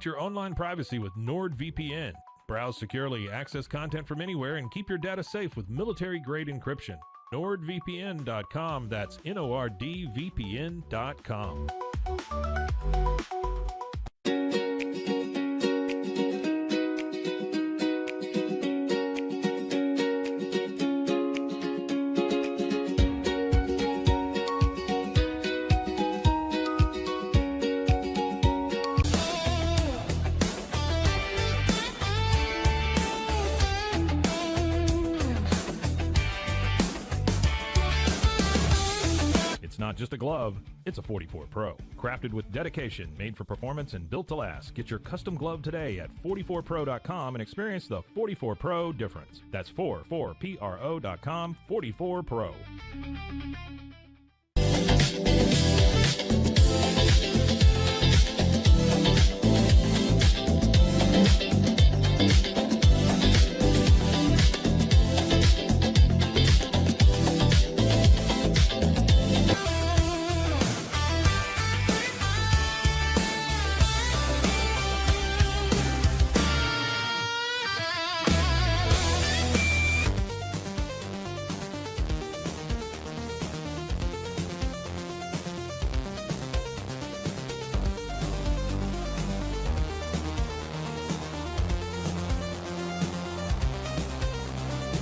your online privacy with NordVPN. Browse securely, access content from anywhere, and keep your data safe with military-grade encryption. NordVPN.com. That's NORDVPN.com. It's not just a glove, it's a 44 Pro. Crafted with dedication, made for performance, and built to last. Get your custom glove today at 44pro.com and experience the 44 Pro difference. That's 44pro.com, 44 Pro.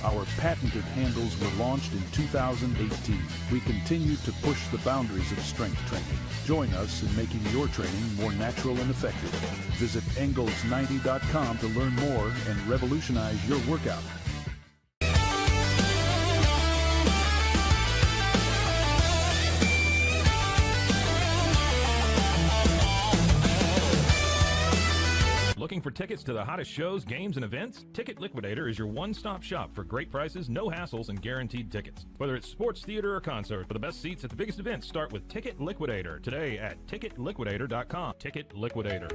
Our patented handles were launched in 2018. We continue to push the boundaries of strength training. Join us in making your training more natural and effective. Visit Engels90.com to learn more and revolutionize your workout. Looking for tickets to the hottest shows, games, and events? Ticket Liquidator is your one-stop shop for great prices, no hassles, and guaranteed tickets. Whether it's sports, theater, or concert, for the best seats at the biggest events, start with Ticket Liquidator today at ticketliquidator.com. Ticket Liquidator.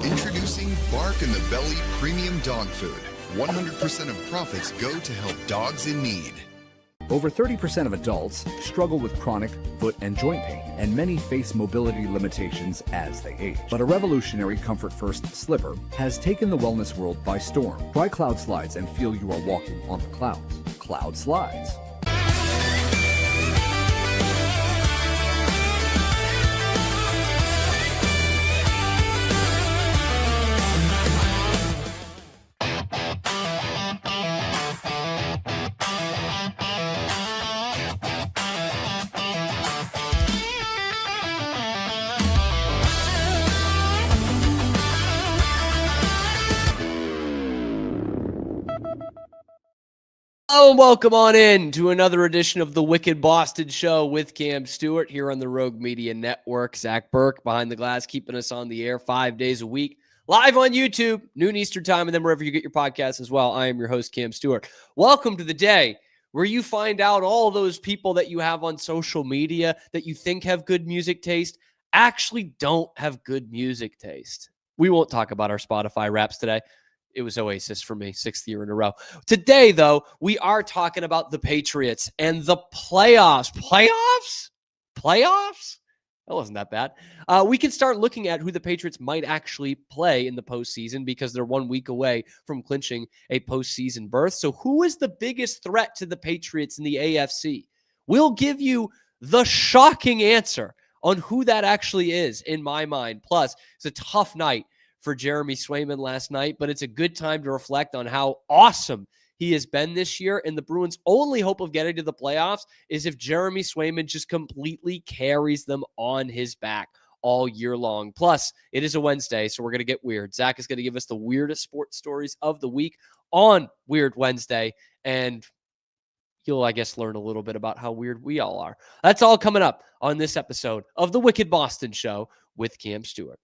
Introducing Bark in the Belly Premium Dog Food. 100% of profits go to help dogs in need. Over 30% of adults struggle with chronic foot and joint pain, and many face mobility limitations as they age. But a revolutionary Comfort First slipper has taken the wellness world by storm. Try Cloud Slides and feel you are walking on the clouds. Cloud Slides. Hello and welcome on in to another edition of the Wicked Boston Show with Cam Stuart here on the Rogue Media Network. Zach Burke behind the glass, keeping us on the air 5 days a week, live on YouTube, noon Eastern time, and then wherever you get your podcasts as well. I am your host, Cam Stuart. Welcome to the day where you find out all those people that you have on social media that you think have good music taste actually don't have good music taste. We won't talk about our Spotify Wraps today. It was Oasis for me, 6th year in a row. Today, though, we are talking about the Patriots and the playoffs. Playoffs? That wasn't that bad. We can start looking at who the Patriots might actually play in the postseason because they're 1 week away from clinching a postseason berth. So who is the biggest threat to the Patriots in the AFC? We'll give you the shocking answer on who that actually is in my mind. Plus, it's a tough night for Jeremy Swayman last night, but it's a good time to reflect on how awesome he has been this year. And the Bruins' only hope of getting to the playoffs is if Jeremy Swayman just completely carries them on his back all year long. Plus, it is a Wednesday, so we're going to get weird. Zach is going to give us the weirdest sports stories of the week on Weird Wednesday, and you'll, I guess, learn a little bit about how weird we all are. That's all coming up on this episode of the Wicked Boston Show with Cam Stewart.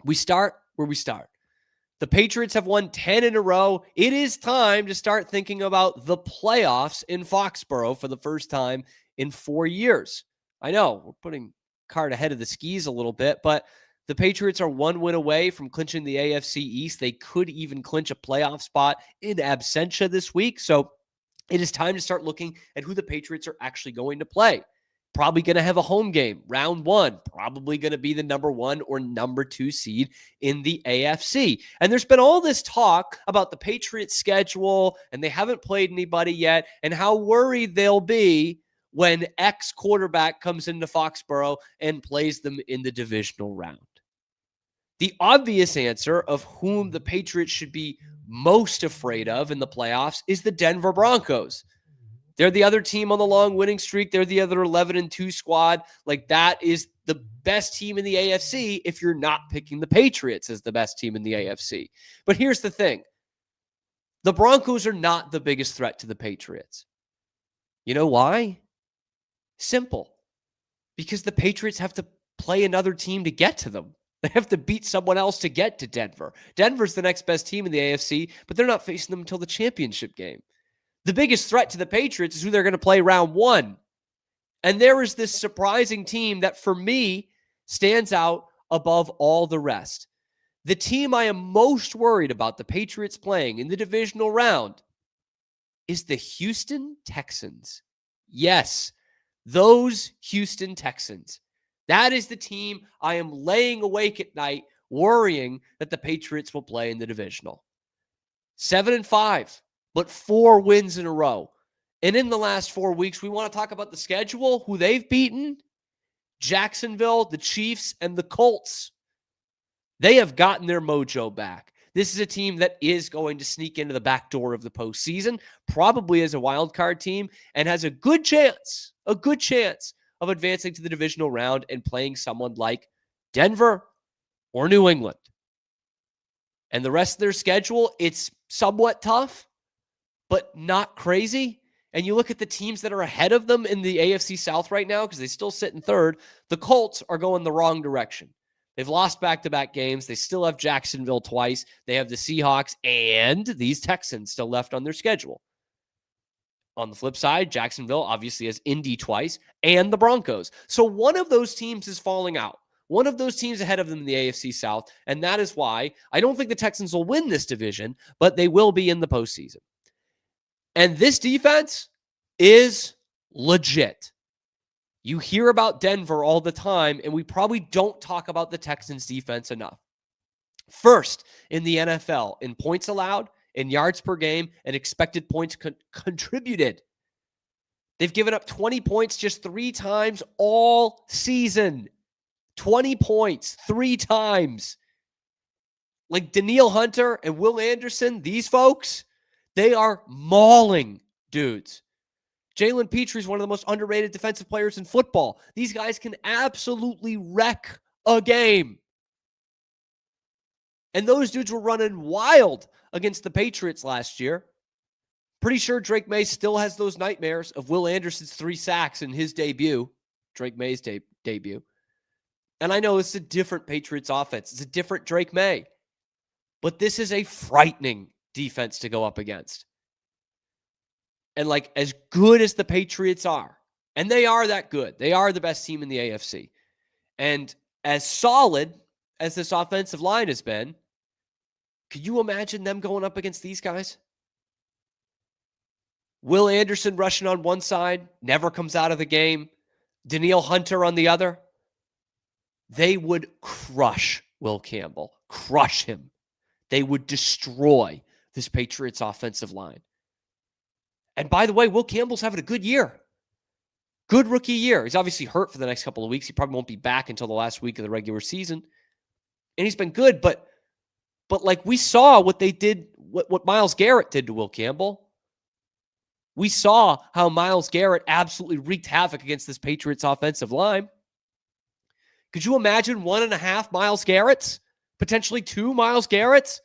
We start where we start. The Patriots have won 10 in a row. It is time to start thinking about the playoffs in Foxborough for the first time in 4 years. I know, we're putting cart ahead of the skis a little bit, but the Patriots are 1 win away from clinching the AFC East. They could even clinch a playoff spot in absentia this week. So it is time to start looking at who the Patriots are actually going to play. Probably going to have a home game, round 1, probably going to be the number 1 or number 2 seed in the AFC. And there's been all this talk about the Patriots schedule, and they haven't played anybody yet, and how worried they'll be when X quarterback comes into Foxborough and plays them in the divisional round. The obvious answer of whom the Patriots should be most afraid of in the playoffs is the Denver Broncos. They're the other team on the long winning streak. They're the other 11-2 squad. Like, that is the best team in the AFC if you're not picking the Patriots as the best team in the AFC. But here's the thing. The Broncos are not the biggest threat to the Patriots. You know why? Simple. Because the Patriots have to play another team to get to them. They have to beat someone else to get to Denver. Denver's the next best team in the AFC, but they're not facing them until the championship game. The biggest threat to the Patriots is who they're going to play round 1. And there is this surprising team that, for me, stands out above all the rest. The team I am most worried about the Patriots playing in the divisional round is the Houston Texans. Yes, those Houston Texans. That is the team I am laying awake at night worrying that the Patriots will play in the divisional. 7-5. But 4 wins in a row. And in the last 4 weeks, we want to talk about the schedule, who they've beaten: Jacksonville, the Chiefs, and the Colts. They have gotten their mojo back. This is a team that is going to sneak into the back door of the postseason, probably as a wild card team, and has a good chance of advancing to the divisional round and playing someone like Denver or New England. And the rest of their schedule, it's somewhat tough, but not crazy. And you look at the teams that are ahead of them in the AFC South right now, because they still sit in third. The Colts are going the wrong direction. They've lost back-to-back games. They still have Jacksonville twice. They have the Seahawks and these Texans still left on their schedule. On the flip side, Jacksonville obviously has Indy twice and the Broncos. So one of those teams is falling out. One of those teams ahead of them in the AFC South. And that is why I don't think the Texans will win this division, but they will be in the postseason. And this defense is legit. You hear about Denver all the time, and we probably don't talk about the Texans defense enough. First in the NFL in points allowed, in yards per game, and expected points contributed. They've given up 20 points just 3 times all season. 20 points 3 times. Like Danielle Hunter and Will Anderson, these folks, they are mauling dudes. Jalen Petrie is one of the most underrated defensive players in football. These guys can absolutely wreck a game. And those dudes were running wild against the Patriots last year. Pretty sure Drake May still has those nightmares of Will Anderson's 3 sacks in his debut. Drake May's debut. And I know it's a different Patriots offense. It's a different Drake May. But this is a frightening defense to go up against. And like, as good as the Patriots are, and they are that good, they are the best team in the AFC. And as solid as this offensive line has been, could you imagine them going up against these guys? Will Anderson rushing on one side, never comes out of the game. Danielle Hunter on the other. They would crush Will Campbell, crush him. They would destroy this Patriots offensive line. And by the way, Will Campbell's having a good year. Good rookie year. He's obviously hurt for the next couple of weeks. He probably won't be back until the last week of the regular season. And he's been good, but like we saw what they did, what Myles Garrett did to Will Campbell. We saw how Myles Garrett absolutely wreaked havoc against this Patriots offensive line. Could you imagine 1.5 Myles Garretts? Potentially 2 Myles Garretts?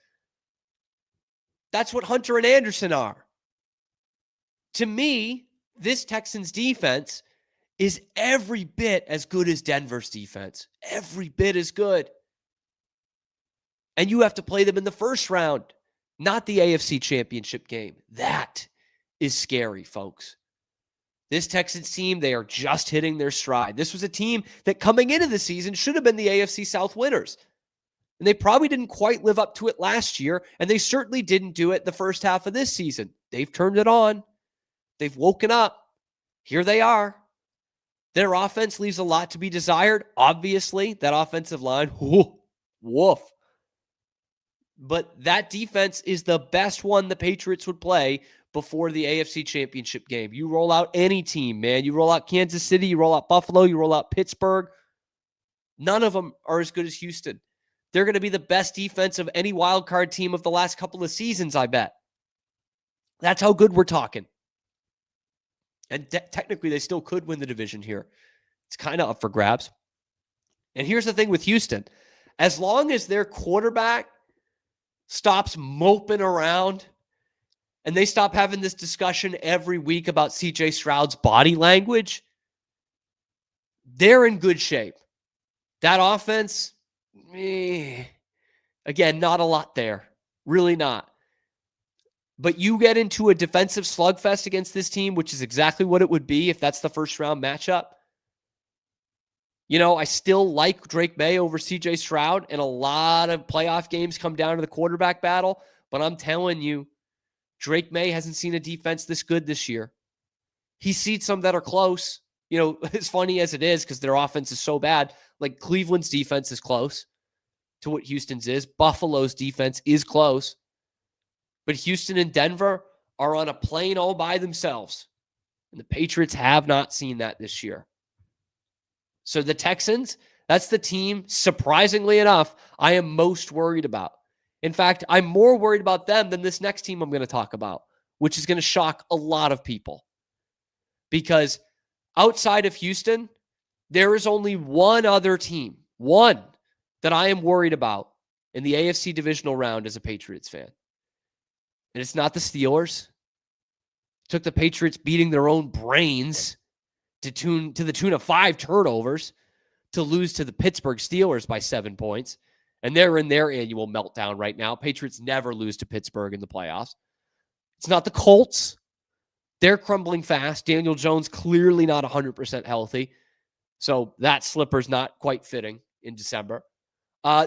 That's what Hunter and Anderson are. To me, this Texans defense is every bit as good as Denver's defense. Every bit as good. And you have to play them in the first round, not the AFC Championship game. That is scary, folks. This Texans team, they are just hitting their stride. This was a team that coming into the season should have been the AFC South winners. And they probably didn't quite live up to it last year, and they certainly didn't do it the first half of this season. They've turned it on. They've woken up. Here they are. Their offense leaves a lot to be desired. Obviously, that offensive line, woof. But that defense is the best one the Patriots would play before the AFC Championship game. You roll out any team, man. You roll out Kansas City, you roll out Buffalo, you roll out Pittsburgh. None of them are as good as Houston. They're going to be the best defense of any wild card team of the last couple of seasons, I bet. That's how good we're talking. And technically, they still could win the division here. It's kind of up for grabs. And here's the thing with Houston. As long as their quarterback stops moping around and they stop having this discussion every week about CJ Stroud's body language, they're in good shape. That offense, again, not a lot there. Really not. But you get into a defensive slugfest against this team, which is exactly what it would be if that's the first round matchup. You know, I still like Drake May over CJ Stroud, and a lot of playoff games come down to the quarterback battle. But I'm telling you, Drake May hasn't seen a defense this good this year. He's seen some that are close. You know, as funny as it is, because their offense is so bad, like Cleveland's defense is close to what Houston's is. Buffalo's defense is close. But Houston and Denver are on a plane all by themselves. And the Patriots have not seen that this year. So the Texans, that's the team, surprisingly enough, I am most worried about. In fact, I'm more worried about them than this next team I'm going to talk about, which is going to shock a lot of people. Because outside of Houston, there is only one other team, one, that I am worried about in the AFC divisional round as a Patriots fan. And it's not the Steelers. It took the Patriots beating their own brains to the tune of 5 turnovers to lose to the Pittsburgh Steelers by 7 points. And they're in their annual meltdown right now. Patriots never lose to Pittsburgh in the playoffs. It's not the Colts. They're crumbling fast. Daniel Jones clearly not 100% healthy. So that slipper's not quite fitting in December.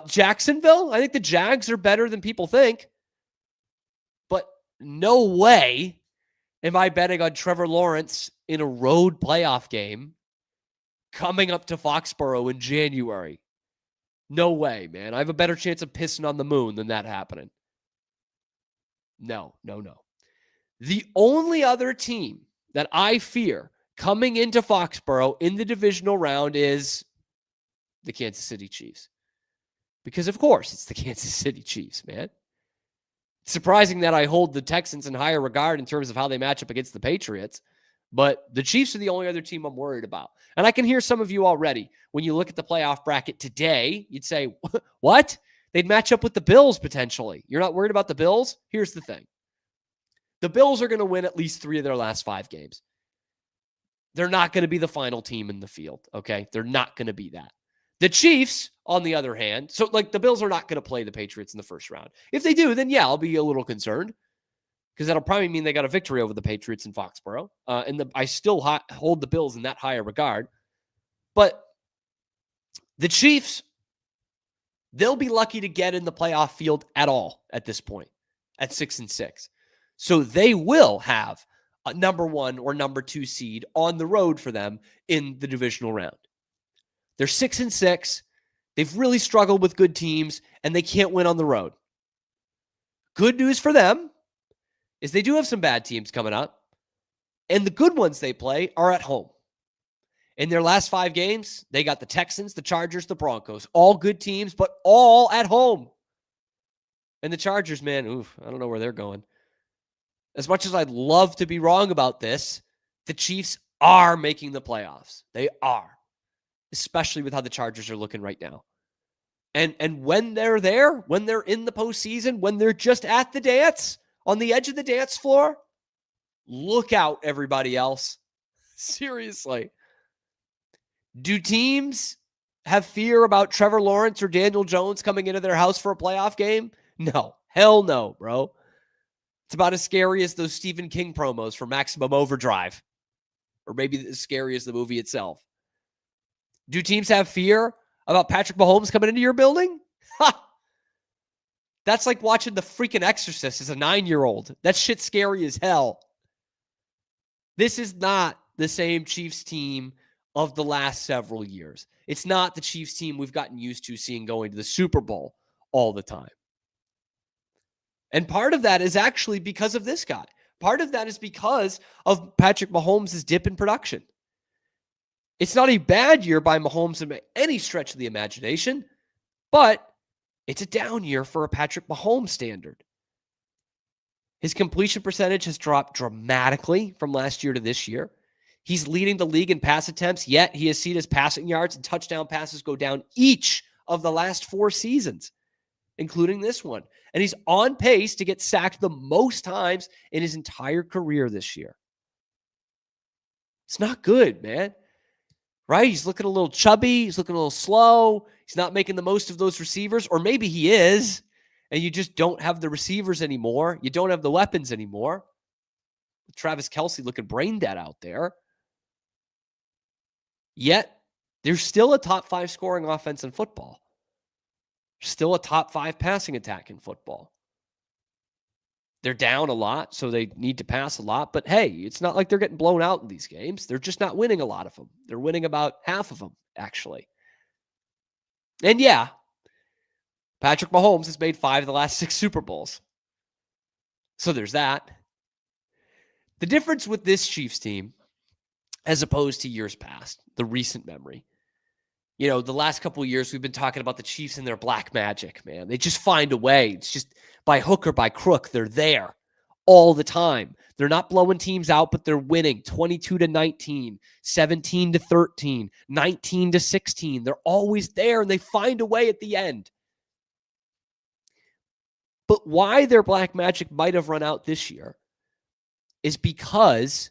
Jacksonville, I think the Jags are better than people think. But no way am I betting on Trevor Lawrence in a road playoff game coming up to Foxborough in January. No way, man. I have a better chance of pissing on the moon than that happening. No. The only other team that I fear coming into Foxborough in the divisional round is the Kansas City Chiefs. Because, of course, it's the Kansas City Chiefs, man. It's surprising that I hold the Texans in higher regard in terms of how they match up against the Patriots. But the Chiefs are the only other team I'm worried about. And I can hear some of you already. When you look at the playoff bracket today, you'd say, what? They'd match up with the Bills potentially. You're not worried about the Bills? Here's the thing. The Bills are going to win at least 3 of their last 5 games. They're not going to be the final team in the field, okay? They're not going to be that. The Chiefs, on the other hand, so like the Bills are not going to play the Patriots in the first round. If they do, then yeah, I'll be a little concerned because that'll probably mean they got a victory over the Patriots in Foxborough. I still hold the Bills in that higher regard. But the Chiefs, they'll be lucky to get in the playoff field at all at this point, at 6-6. So they will have a number 1 or number 2 seed on the road for them in the divisional round. They're 6-6. They've really struggled with good teams, and they can't win on the road. Good news for them is they do have some bad teams coming up, and the good ones they play are at home. In their last 5 games, they got the Texans, the Chargers, the Broncos. All good teams, but all at home. And the Chargers, man, I don't know where they're going. As much as I'd love to be wrong about this, the Chiefs are making the playoffs. They are. Especially with how the Chargers are looking right now. And when they're there, when they're in the postseason, when they're just at the dance, on the edge of the dance floor, look out, everybody else. Seriously. Do teams have fear about Trevor Lawrence or Daniel Jones coming into their house for a playoff game? No. Hell no, bro. It's about as scary as those Stephen King promos for Maximum Overdrive. Or maybe as scary as the movie itself. Do teams have fear about Patrick Mahomes coming into your building? Ha! That's like watching The freaking Exorcist as a 9-year-old. That shit's scary as hell. This is not the same Chiefs team of the last several years. It's not the Chiefs team we've gotten used to seeing going to the Super Bowl all the time. And part of that is actually because of this guy. Part of that is because of Patrick Mahomes' dip in production. It's not a bad year by Mahomes in any stretch of the imagination, but it's a down year for a Patrick Mahomes standard. His completion percentage has dropped dramatically from last year to this year. He's leading the league in pass attempts, yet he has seen his passing yards and touchdown passes go down each of the last 4 seasons, including this one. And he's on pace to get sacked the most times in his entire career this year. It's not good, man. Right? He's looking a little chubby. He's looking a little slow. He's not making the most of those receivers. Or maybe he is, and you just don't have the receivers anymore. You don't have the weapons anymore. Travis Kelce looking brain dead out there. Yet, there's still a top 5 scoring offense in football. Still a top 5 passing attack in football. They're down a lot, so they need to pass a lot. But hey, it's not like they're getting blown out in these games. They're just not winning a lot of them. They're winning about half of them, actually. And yeah, Patrick Mahomes has made 5 of the last 6 Super Bowls. So there's that. The difference with this Chiefs team, as opposed to years past, the recent memory, the last couple of years we've been talking about the Chiefs and their black magic, man. They just find a way. It's just by hook or by crook, they're there all the time. They're not blowing teams out, but they're winning 22-19, 17-13, 19-16. They're always there, and they find a way at the end. But why their black magic might have run out this year is because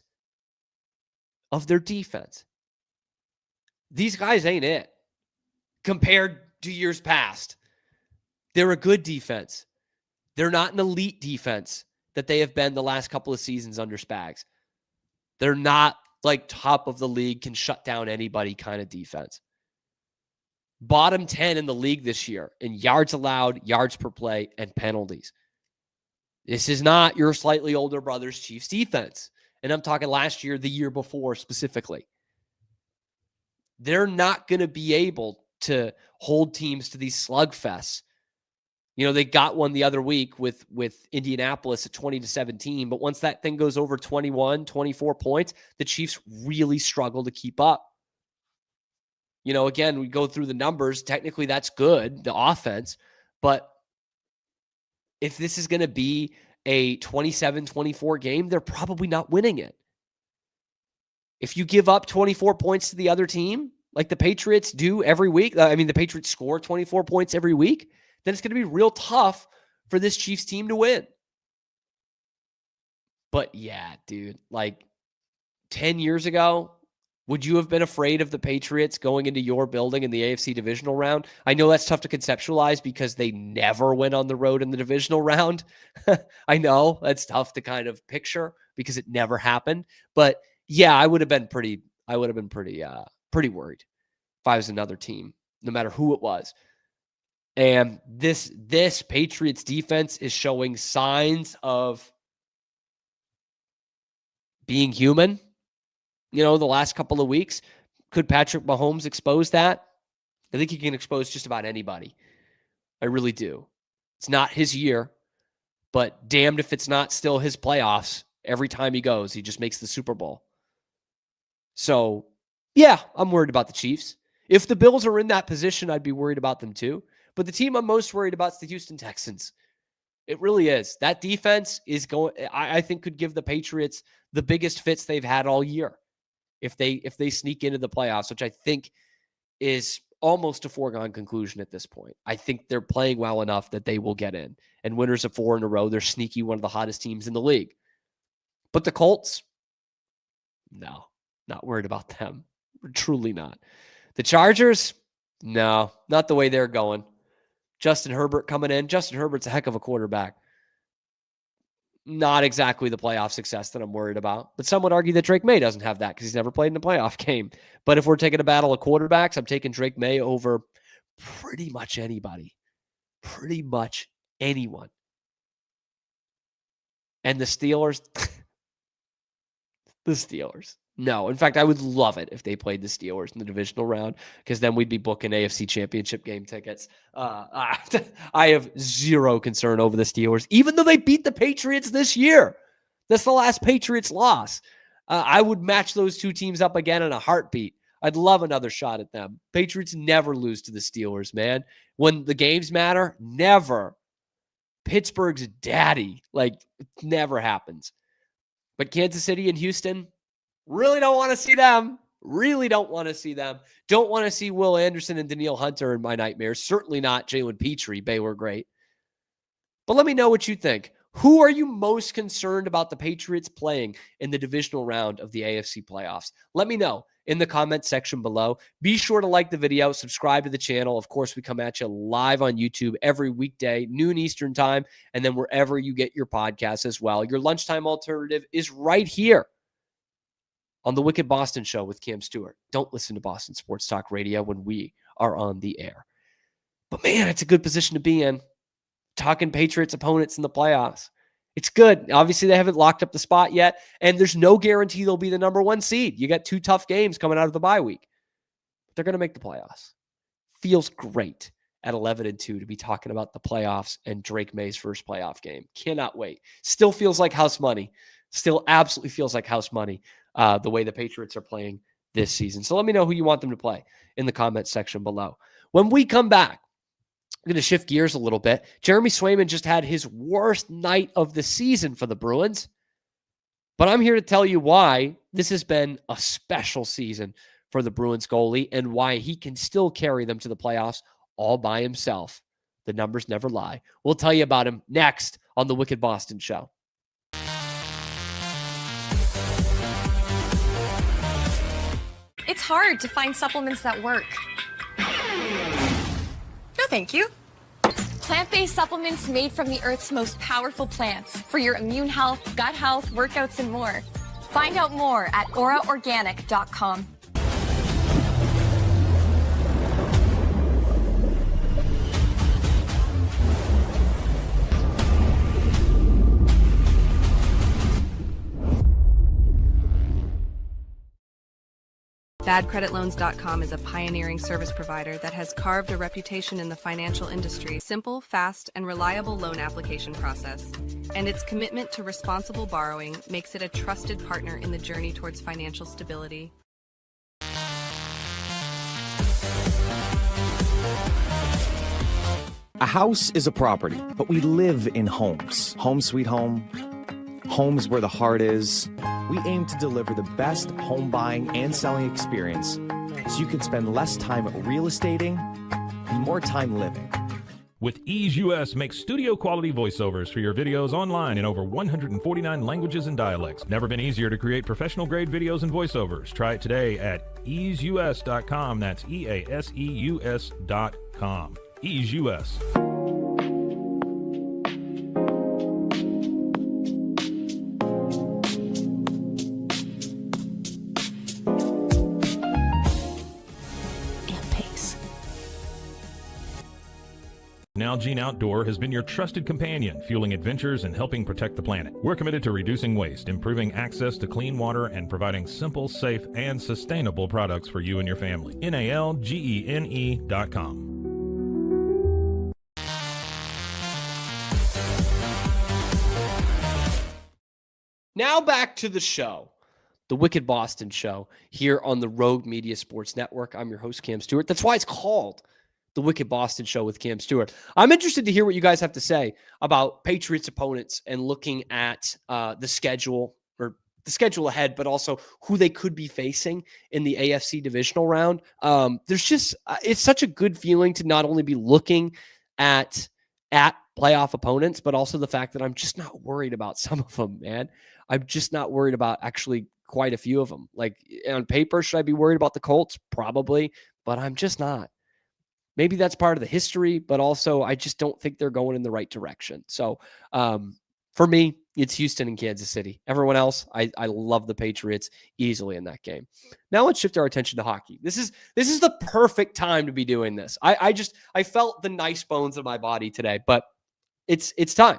of their defense. These guys ain't it. Compared to years past, they're a good defense. They're not an elite defense that they have been the last couple of seasons under Spags. They're not like top of the league, can shut down anybody kind of defense. Bottom 10 in the league this year in yards allowed, yards per play, and penalties. This is not your slightly older brother's Chiefs defense. And I'm talking last year, the year before specifically. They're not going to be able to hold teams to these slugfests. They got one the other week with Indianapolis at 20-17, but once that thing goes over 21, 24 points, the Chiefs really struggle to keep up. Again, we go through the numbers. Technically, that's good, the offense, but if this is going to be a 27-24 game, they're probably not winning it. If you give up 24 points to the other team, like the Patriots do every week, the Patriots score 24 points every week, then it's going to be real tough for this Chiefs team to win. But yeah, dude, like 10 years ago, would you have been afraid of the Patriots going into your building in the AFC divisional round? I know that's tough to conceptualize because they never went on the road in the divisional round. I know that's tough to kind of picture because it never happened. But yeah, I would have been pretty worried if I was another team, no matter who it was. And this Patriots defense is showing signs of being human. The last couple of weeks. Could Patrick Mahomes expose that? I think he can expose just about anybody. I really do. It's not his year, but damned if it's not still his playoffs. Every time he goes, he just makes the Super Bowl. So Yeah, I'm worried about the Chiefs. If the Bills are in that position, I'd be worried about them too. But the team I'm most worried about is the Houston Texans. It really is. That defense is going, I think, could give the Patriots the biggest fits they've had all year if they sneak into the playoffs, which I think is almost a foregone conclusion at this point. I think they're playing well enough that they will get in. And winners of 4 in a row, they're sneaky, one of the hottest teams in the league. But the Colts, no, not worried about them. Truly not. The Chargers, no, not the way they're going. Justin Herbert coming in. Justin Herbert's a heck of a quarterback. Not exactly the playoff success that I'm worried about. But some would argue that Drake May doesn't have that because he's never played in a playoff game. But if we're taking a battle of quarterbacks, I'm taking Drake May over pretty much anybody. Pretty much anyone. And the Steelers, the Steelers. No, in fact, I would love it if they played the Steelers in the divisional round because then we'd be booking AFC Championship game tickets. I have zero concern over the Steelers, even though they beat the Patriots this year. That's the last Patriots loss. I would match those two teams up again in a heartbeat. I'd love another shot at them. Patriots never lose to the Steelers, man. When the games matter, never. Pittsburgh's daddy. Like, it never happens. But Kansas City and Houston, really don't want to see them. Really don't want to see them. Don't want to see Will Anderson and Danielle Hunter in my nightmares. Certainly not Jalen Petrie. Baylor great. But let me know what you think. Who are you most concerned about the Patriots playing in the divisional round of the AFC playoffs? Let me know in the comment section below. Be sure to like the video, subscribe to the channel. Of course, we come at you live on YouTube every weekday, noon Eastern time, and then wherever you get your podcasts as well. Your lunchtime alternative is right here on the Wicked Boston Show with Cam Stewart. Don't listen to Boston Sports Talk Radio when we are on the air. But man, it's a good position to be in. Talking Patriots opponents in the playoffs. It's good. Obviously, they haven't locked up the spot yet, and there's no guarantee they'll be the number 1 seed. You got 2 tough games coming out of the bye week. But they're going to make the playoffs. Feels great at 11-2 to be talking about the playoffs and Drake May's first playoff game. Cannot wait. Still feels like house money. Still absolutely feels like house money. The way the Patriots are playing this season. So let me know who you want them to play in the comment section below. When we come back, I'm going to shift gears a little bit. Jeremy Swayman just had his worst night of the season for the Bruins. But I'm here to tell you why this has been a special season for the Bruins goalie and why he can still carry them to the playoffs all by himself. The numbers never lie. We'll tell you about him next on the Wicked Boston Show. It's hard to find supplements that work. No, thank you. Plant-based supplements made from the Earth's most powerful plants for your immune health, gut health, workouts, and more. Find out more at auraorganic.com. BadCreditLoans.com is a pioneering service provider that has carved a reputation in the financial industry. Simple, fast, and reliable loan application process. And its commitment to responsible borrowing makes it a trusted partner in the journey towards financial stability. A house is a property, but we live in homes. Home sweet home. Homes where the heart is. We aim to deliver the best home buying and selling experience so you can spend less time real estating and more time living. With Ease US, make studio quality voiceovers for your videos online in over 149 languages and dialects. Never been easier to create professional grade videos and voiceovers. Try it today at easeus.com. That's EASEUS.com. Ease US. Nalgene Outdoor has been your trusted companion, fueling adventures and helping protect the planet. We're committed to reducing waste, improving access to clean water, and providing simple, safe, and sustainable products for you and your family. NALGENE.com. Now back to the show. the Wicked Boston Show here on the Rogue Media Sports Network. I'm your host, Cam Stewart. That's why it's called the Wicked Boston Show with Cam Stewart. I'm interested to hear what you guys have to say about Patriots opponents and looking at the schedule ahead, but also who they could be facing in the AFC divisional round. It's such a good feeling to not only be looking at playoff opponents, but also the fact that I'm just not worried about some of them, man. I'm just not worried about actually quite a few of them. Like, on paper, should I be worried about the Colts? Probably, but I'm just not. Maybe that's part of the history, but also I just don't think they're going in the right direction. So for me, it's Houston and Kansas City. Everyone else, I love the Patriots easily in that game. Now let's shift our attention to hockey. This is the perfect time to be doing this. I felt the nice bones of my body today, but it's time.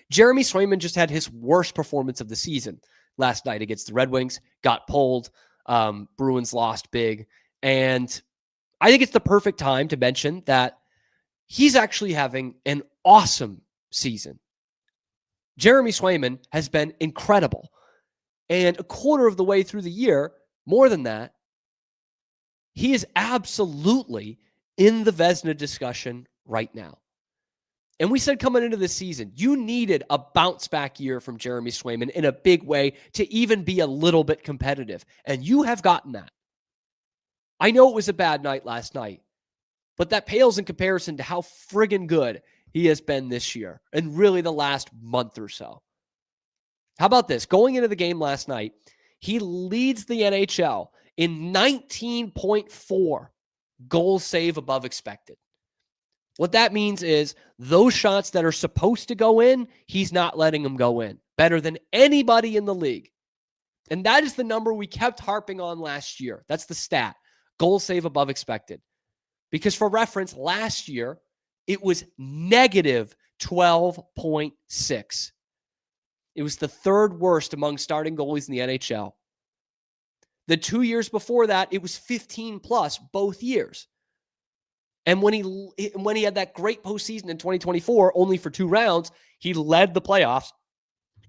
Jeremy Swayman just had his worst performance of the season last night against the Red Wings, got pulled. Bruins lost big. And I think it's the perfect time to mention that he's actually having an awesome season. Jeremy Swayman has been incredible. And a quarter of the way through the year, more than that, he is absolutely in the Vezina discussion right now. And we said coming into this season, you needed a bounce back year from Jeremy Swayman in a big way to even be a little bit competitive. And you have gotten that. I know it was a bad night last night, but that pales in comparison to how friggin' good he has been this year and really the last month or so. How about this? Going into the game last night, he leads the NHL in 19.4 goals save above expected. What that means is those shots that are supposed to go in, he's not letting them go in. Better than anybody in the league. And that is the number we kept harping on last year. That's the stat. Goal save above expected. Because for reference, last year, it was negative 12.6. It was the third worst among starting goalies in the NHL. The 2 years before that, it was 15 plus both years. And when he had that great postseason in 2024, only for 2 rounds, he led the playoffs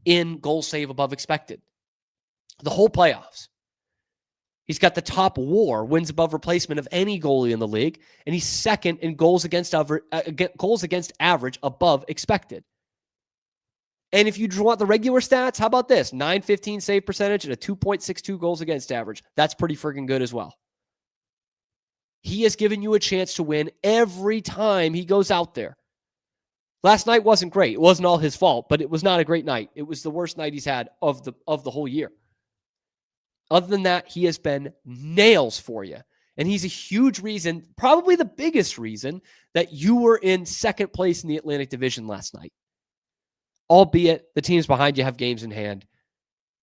in goal save above expected. The whole playoffs. He's got the top WAR, wins above replacement, of any goalie in the league, and he's second in goals against average above expected. And if you want the regular stats, how about this? .915 save percentage and a 2.62 goals against average. That's pretty freaking good as well. He has given you a chance to win every time he goes out there. Last night wasn't great. It wasn't all his fault, but it was not a great night. It was the worst night he's had of the whole year. Other than that, he has been nails for you. And he's a huge reason, probably the biggest reason, that you were in second place in the Atlantic Division last night. Albeit the teams behind you have games in hand.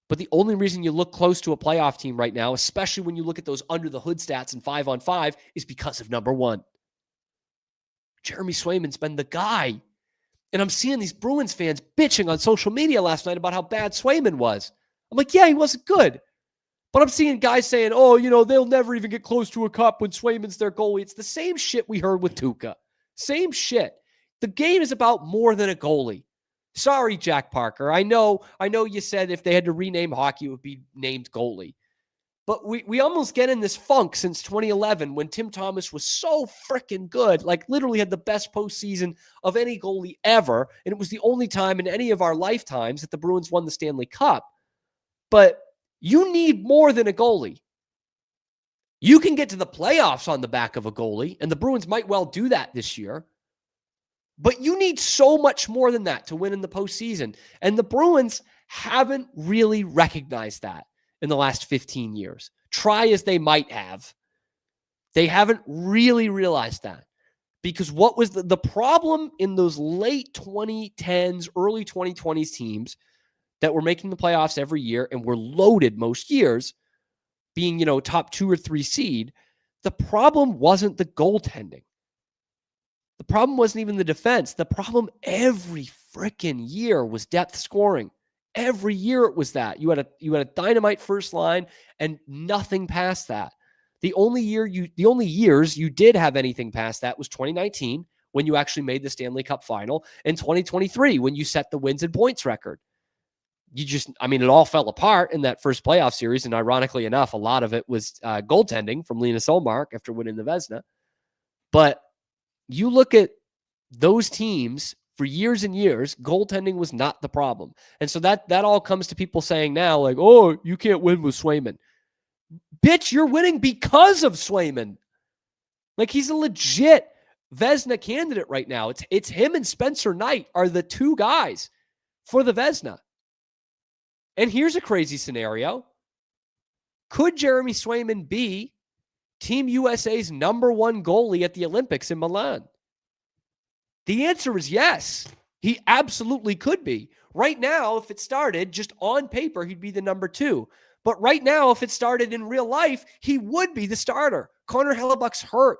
But the only reason you look close to a playoff team right now, especially when you look at those under-the-hood stats in 5-on-5, is because of number one. Jeremy Swayman's been the guy. And I'm seeing these Bruins fans bitching on social media last night about how bad Swayman was. I'm like, yeah, he wasn't good. But I'm seeing guys saying, oh, they'll never even get close to a cup when Swayman's their goalie. It's the same shit we heard with Tuukka. Same shit. The game is about more than a goalie. Sorry, Jack Parker. I know you said if they had to rename hockey, it would be named goalie. But we almost get in this funk since 2011 when Tim Thomas was so freaking good, like literally had the best postseason of any goalie ever. And it was the only time in any of our lifetimes that the Bruins won the Stanley Cup. But you need more than a goalie. You can get to the playoffs on the back of a goalie, and the Bruins might well do that this year. But you need so much more than that to win in the postseason. And the Bruins haven't really recognized that in the last 15 years. Try as they might have. They haven't really realized that. Because what was the problem in those late 2010s, early 2020s teams that were making the playoffs every year and were loaded most years, being, top 2 or 3 seed, the problem wasn't the goaltending. The problem wasn't even the defense. The problem every freaking year was depth scoring. Every year it was that. You had a dynamite first line and nothing past that. The only years you did have anything past that was 2019 when you actually made the Stanley Cup final, and 2023 when you set the wins and points record. it all fell apart in that first playoff series. And ironically enough, a lot of it was goaltending from Linus Ullmark after winning the Vezina. But you look at those teams for years and years, goaltending was not the problem. And so that all comes to people saying now, like, oh, you can't win with Swayman. Bitch, you're winning because of Swayman. Like, he's a legit Vezina candidate right now. It's him and Spencer Knight are the two guys for the Vezina. And here's a crazy scenario. Could Jeremy Swayman be Team USA's #1 goalie at the Olympics in Milan? The answer is yes. He absolutely could be. Right now, if it started just on paper, he'd be the #2. But right now, if it started in real life, he would be the starter. Connor Hellebuck's hurt.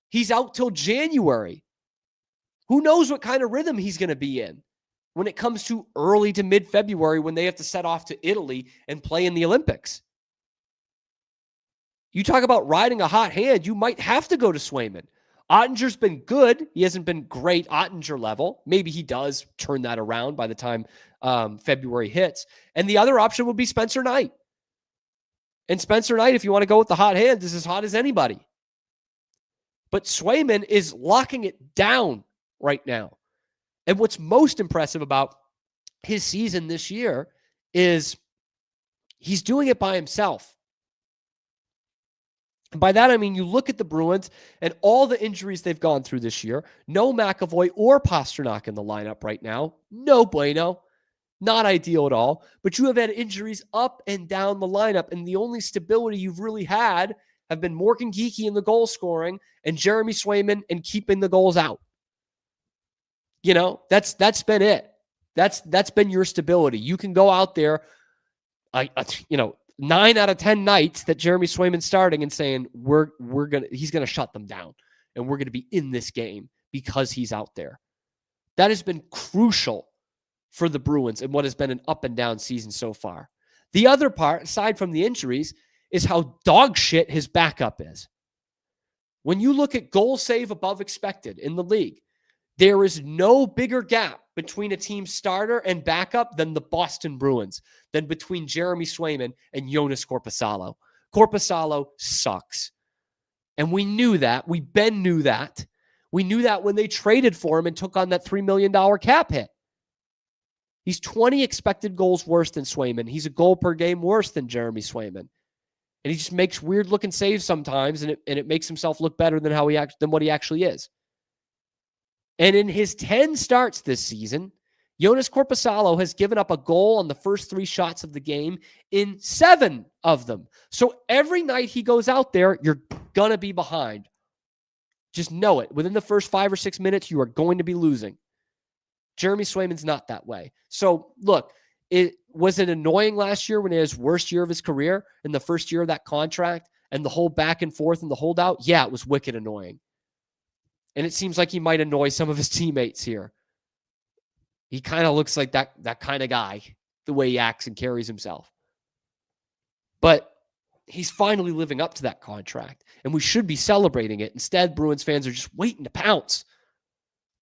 He's out till January. Who knows what kind of rhythm he's going to be in when it comes to early to mid-February when they have to set off to Italy and play in the Olympics. You talk about riding a hot hand, you might have to go to Swayman. Ottinger's been good. He hasn't been great Ottinger level. Maybe he does turn that around by the time February hits. And the other option would be Spencer Knight. And Spencer Knight, if you want to go with the hot hand, is as hot as anybody. But Swayman is locking it down right now. And what's most impressive about his season this year is he's doing it by himself. And by that, I mean, you look at the Bruins and all the injuries they've gone through this year. No McAvoy or Pastrnak in the lineup right now. No bueno. Not ideal at all. But you have had injuries up and down the lineup. And the only stability you've really had have been Morgan Geekie in the goal scoring and Jeremy Swayman and keeping the goals out. You know, that's been it. That's been your stability. You can go out there, 9 out of 10 nights that Jeremy Swayman's starting and saying he's gonna shut them down and we're gonna be in this game because he's out there. That has been crucial for the Bruins in what has been an up and down season so far. The other part, aside from the injuries, is how dog shit his backup is. When you look at goal save above expected in the league, there is no bigger gap between a team's starter and backup than the Boston Bruins, than between Jeremy Swayman and Jonas Korpisalo. Korpisalo sucks. And we knew that. Ben knew that. We knew that when they traded for him and took on that $3 million cap hit. He's 20 expected goals worse than Swayman. He's a goal per game worse than Jeremy Swayman. And he just makes weird-looking saves sometimes, and it makes himself look better than what he actually is. And in his 10 starts this season, Jonas Korpisalo has given up a goal on the first 3 shots of the game in 7 of them. So every night he goes out there, you're going to be behind. Just know it. Within the first 5 or 6 minutes, you are going to be losing. Jeremy Swayman's not that way. So look, was it annoying last year when it was his worst year of his career in the first year of that contract and the whole back and forth and the holdout? Yeah, it was wicked annoying. And it seems like he might annoy some of his teammates here. He kind of looks like that kind of guy, the way he acts and carries himself. But he's finally living up to that contract, and we should be celebrating it. Instead, Bruins fans are just waiting to pounce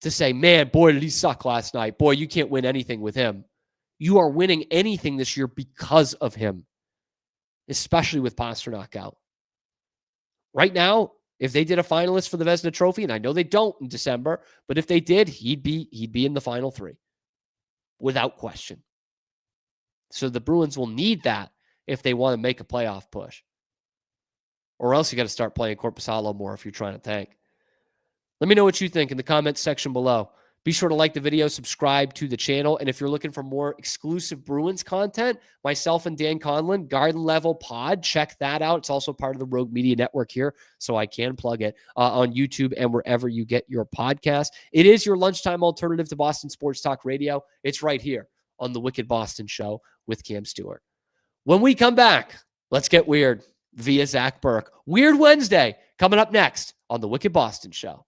to say, man, boy, did he suck last night. Boy, you can't win anything with him. You are winning anything this year because of him, especially with Pastrnak out. Right now, if they did a finalist for the Vezina Trophy, and I know they don't in December, but if they did, he'd be in the final 3 without question. So the Bruins will need that if they want to make a playoff push. Or else you got to start playing Korpisalo more if you're trying to tank. Let me know what you think in the comments section below. Be sure to like the video, subscribe to the channel, and if you're looking for more exclusive Bruins content, myself and Dan Conlon, Garden Level Pod, check that out. It's also part of the Rogue Media Network here, so I can plug it on YouTube and wherever you get your podcast. It is your lunchtime alternative to Boston Sports Talk Radio. It's right here on the Wicked Boston Show with Cam Stewart. When we come back, let's get weird via Zach Burke. Weird Wednesday coming up next on the Wicked Boston Show.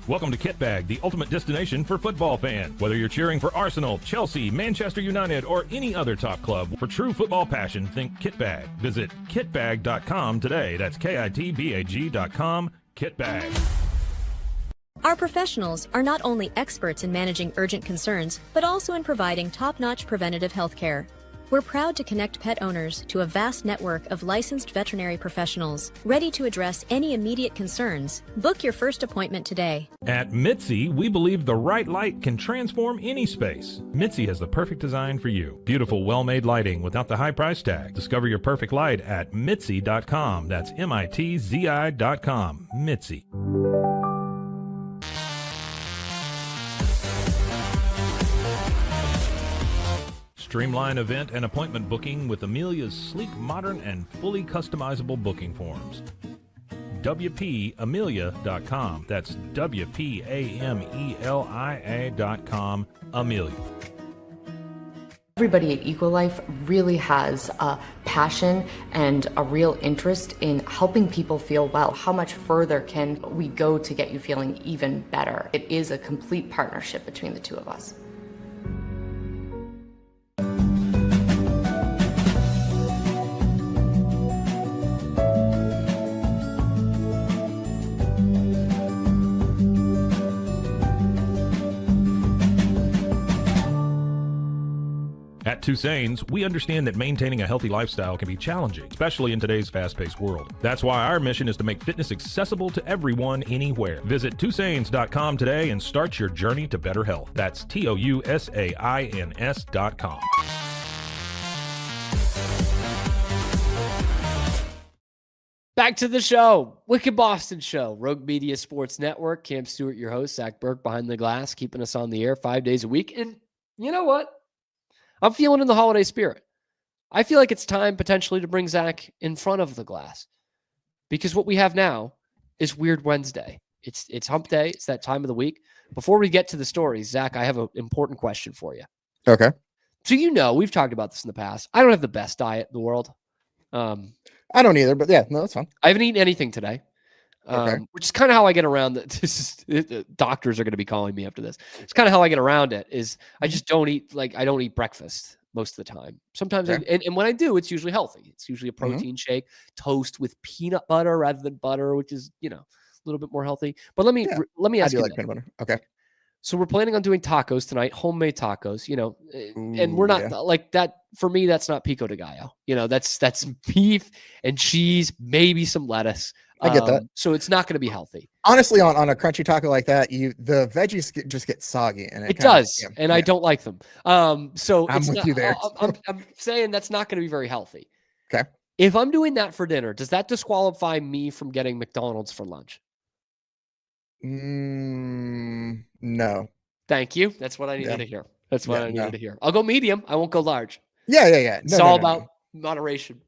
Welcome to Kit Bag, the ultimate destination for football fans. Whether you're cheering for Arsenal, Chelsea, Manchester United, or any other top club, for true football passion, think Kit Bag. Visit kitbag.com today. That's KITBAG.com. Kit Bag. Our professionals are not only experts in managing urgent concerns, but also in providing top-notch preventative health care. We're proud to connect pet owners to a vast network of licensed veterinary professionals, ready to address any immediate concerns. Book your first appointment today. At Mitzi, we believe the right light can transform any space. Mitzi has the perfect design for you. Beautiful, well-made lighting without the high price tag. Discover your perfect light at Mitzi.com. That's MITZI.com. Mitzi. Streamline event and appointment booking with Amelia's sleek, modern, and fully customizable booking forms. WPAmelia.com. That's WPAMELIA.com. Amelia. Everybody at Ecolife really has a passion and a real interest in helping people feel well. How much further can we go to get you feeling even better? It is a complete partnership between the two of us. At Tusane's, we understand that maintaining a healthy lifestyle can be challenging, especially in today's fast-paced world. That's why our mission is to make fitness accessible to everyone, anywhere. Visit Tusanes.com today and start your journey to better health. That's TOUSAINS.com. Back to the show. Wicked Boston Show. Rogue Media Sports Network. Cam Stewart, your host. Zach Burke behind the glass, keeping us on the air 5 days a week. And you know what? I'm feeling in the holiday spirit. I feel like it's time potentially to bring Zach in front of the glass, because what we have now is Weird Wednesday. It's hump day. It's that time of the week. Before we get to the stories, Zach, I have an important question for you. Okay. So, we've talked about this in the past. I don't have the best diet in the world. I don't either, but yeah, no, that's fine. I haven't eaten anything today. Which is kind of how I get around doctors are going to be calling me after this. It's kind of how I get around it is I just don't eat, I don't eat breakfast most of the time. Sometimes, and when I do, it's usually healthy. It's usually a protein shake, toast with peanut butter rather than butter, which is, a little bit more healthy. But let me ask you, peanut butter. Okay. So we're planning on doing tacos tonight, homemade tacos, and we're not like that. For me, that's not pico de gallo. That's beef and cheese, maybe some lettuce. I get that. So it's not going to be healthy. Honestly, on a crunchy taco like that, the veggies just get soggy, and it does, and I don't like them. So I'm with you there. I'm saying that's not going to be very healthy. Okay. If I'm doing that for dinner, does that disqualify me from getting McDonald's for lunch? No. Thank you. That's what I needed to hear. That's what I needed to hear. I'll go medium. I won't go large. Yeah. It's all about moderation.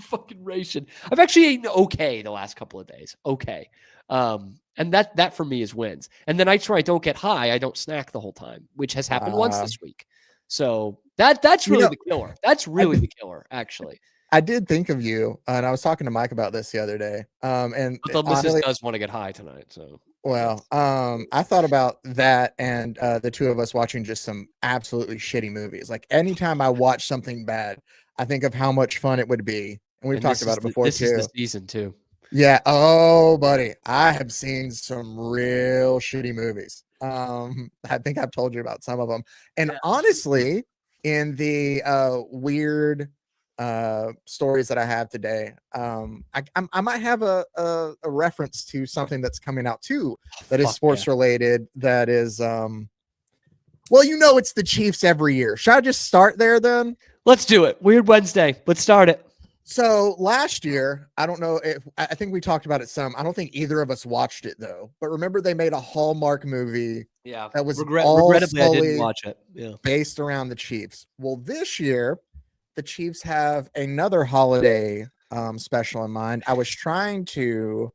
Fucking ration. I've actually eaten okay the last couple of days. Okay. And that for me is wins. And then I don't get high. I don't snack the whole time, which has happened once this week. So that's really the killer. That's really the killer, actually. I did think of you, and I was talking to Mike about this the other day. And the missus does want to get high tonight. So I thought about that and the two of us watching just some absolutely shitty movies. Like anytime I watch something bad, I think of how much fun it would be. And we've talked about it before, this too. This is the season, too. Yeah. Oh, buddy. I have seen some real shitty movies. I think I've told you about some of them. And honestly, in the weird stories that I have today, I might have a reference to something that's coming out, too, that is sports related. That is, it's the Chiefs every year. Should I just start there then? Let's do it. Weird Wednesday. Let's start it. So last year, I don't know if I think we talked about it some. I don't think either of us watched it though. But remember, they made a Hallmark movie. Yeah, that was regrettably I didn't watch it. Yeah, based around the Chiefs. Well, this year, the Chiefs have another holiday special in mind. I was trying to